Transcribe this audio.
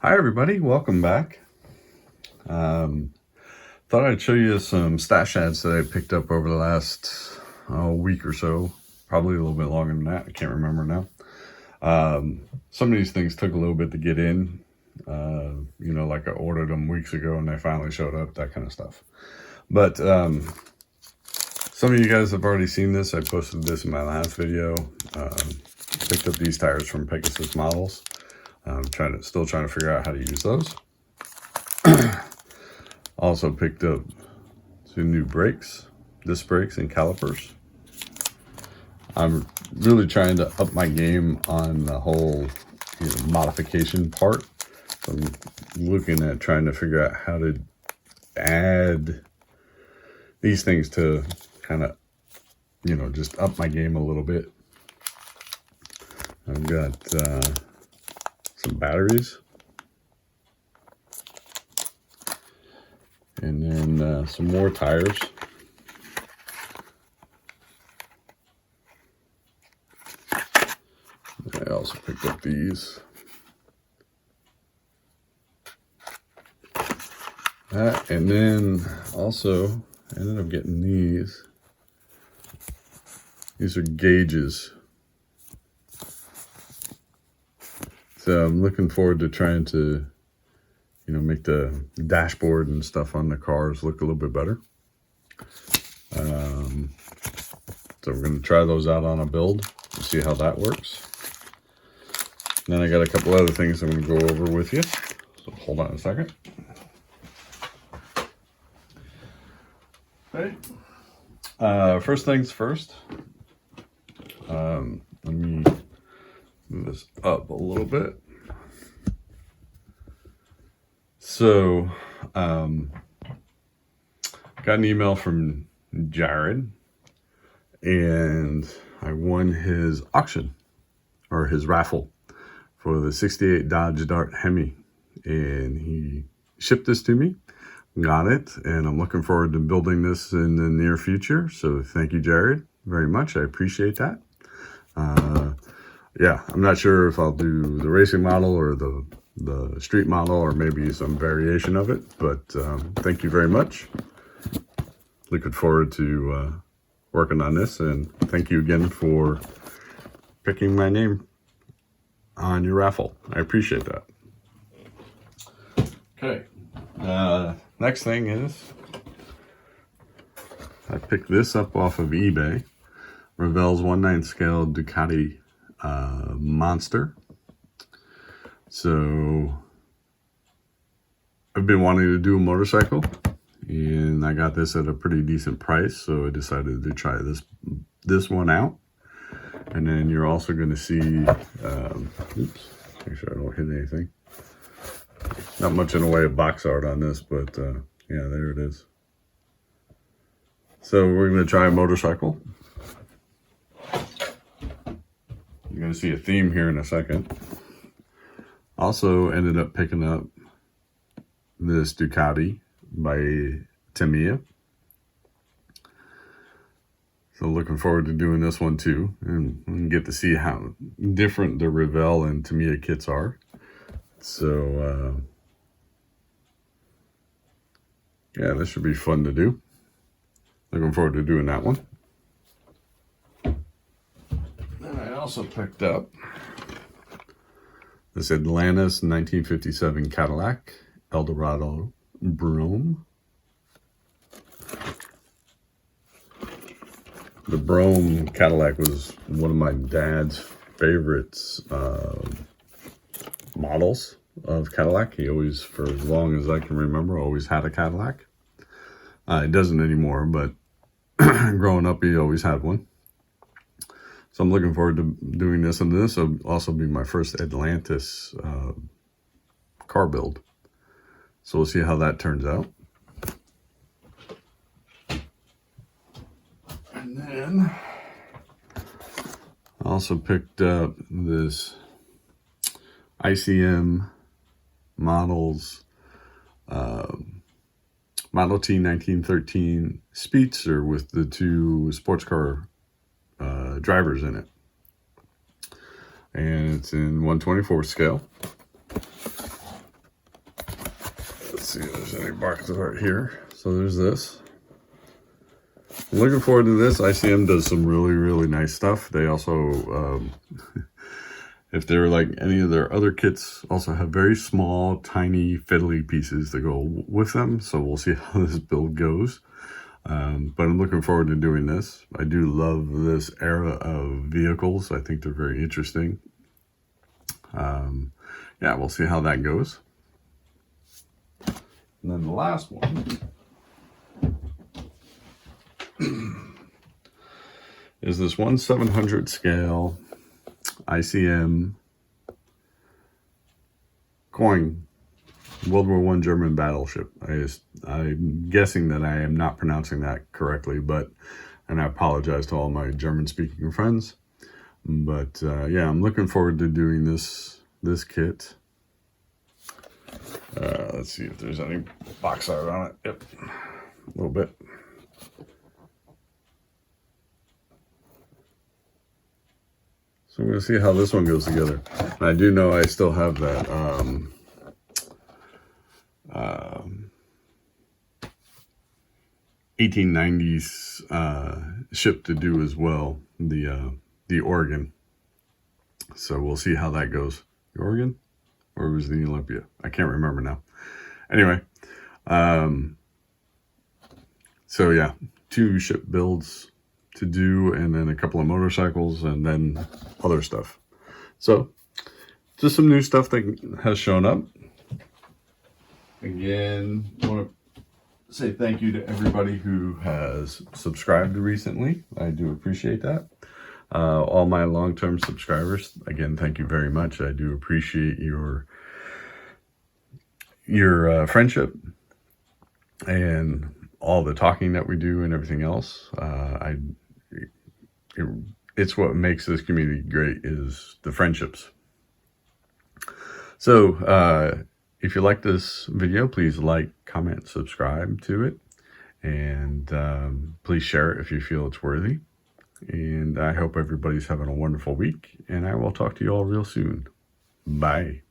Hi everybody, welcome back. Thought I'd show you some stash ads that I picked up over the last week or so, probably a little bit longer than that, I can't remember now. Some of these things took a little bit to get in, like I ordered them weeks ago and they finally showed up, that kind of stuff. But some of you guys have already seen this. I posted this in my last video. Picked up these tires from Pegasus Models. I'm still trying to figure out how to use those. Also picked up some new brakes, disc brakes and calipers. I'm really trying to up my game on the whole modification part. So I'm looking at trying to figure out how to add these things to kind of, just up my game a little bit. I've got some batteries. And then some more tires. I also picked up these. And then also I ended up getting these. These are gauges. So I'm looking forward to trying to, make the dashboard and stuff on the cars look a little bit better. So we're going to try those out on a build and see how that works. Then I got a couple other things I'm going to go over with you. So hold on a second. Okay. First things first. Let me move this up a little bit. So, got an email from Jared, and I won his auction, or his raffle, for the 68 Dodge Dart Hemi, and he shipped this to me, got it, and I'm looking forward to building this in the near future, so thank you, Jared, very much. I appreciate that. Yeah, I'm not sure if I'll do the racing model or the street model or maybe some variation of it, but thank you very much. Looking forward to working on this, and thank you again for picking my name on your raffle. I appreciate that. Okay, next thing is I picked this up off of eBay. Ravel's 1/9 scale Ducati Monster. So I've been wanting to do a motorcycle, and I got this at a pretty decent price, so I decided to try this one out. And then you're also going to see, oops, make sure I don't hit anything. Not much in the way of box art on this, but yeah, there it is. So we're going to try a motorcycle. You're going to see a theme here in a second. Also ended up picking up this Ducati by Tamiya. So looking forward to doing this one too, and get to see how different the Ravel and Tamiya kits are. So yeah, this should be fun to do. Looking forward to doing that one. And I also picked up this Atlantis 1957 Cadillac Eldorado Brougham. The Brougham Cadillac was one of my dad's favorites models of Cadillac. He always, for as long as I can remember, always had a Cadillac. It doesn't anymore, but growing up, he always had one. So I'm looking forward to doing this, and this will also be my first Atlantis car build. So we'll see how that turns out. And then I also picked up this ICM Models Model T 1913 Speedster with the two sports car drivers in it, and it's in 1/24 scale. see if there's any box art here. So there's this. I'm looking forward to this. ICM does some really, really nice stuff. They also, if they're like any of their other kits, also have very small, tiny, fiddly pieces that go with them. So we'll see how this build goes. But I'm looking forward to doing this. I do love this era of vehicles. I think they're very interesting. Yeah, we'll see how that goes. And then the last one is this 1/700 scale ICM coin World War I German battleship. I'm guessing that I am not pronouncing that correctly, and I apologize to all my German speaking friends. But yeah, I'm looking forward to doing this kit. Let's see if there's any box art on it. Yep, a little bit. So I'm going to see how this one goes together. And I do know I still have that 1890s ship to do as well, the Oregon. So we'll see how that goes. The Oregon? Or was the Olympia? I can't remember now. Anyway, so yeah, 2 ship builds to do, and then a couple of motorcycles, and then other stuff. So just some new stuff that has shown up. Again, I want to say thank you to everybody who has subscribed recently. I do appreciate that. All my long-term subscribers, again, thank you very much. I do appreciate your friendship and all the talking that we do and everything else. It's what makes this community great, is the friendships. So if you like this video, please like, comment, subscribe to it, and please share it if you feel it's worthy. And I hope everybody's having a wonderful week, and I will talk to you all real soon. Bye.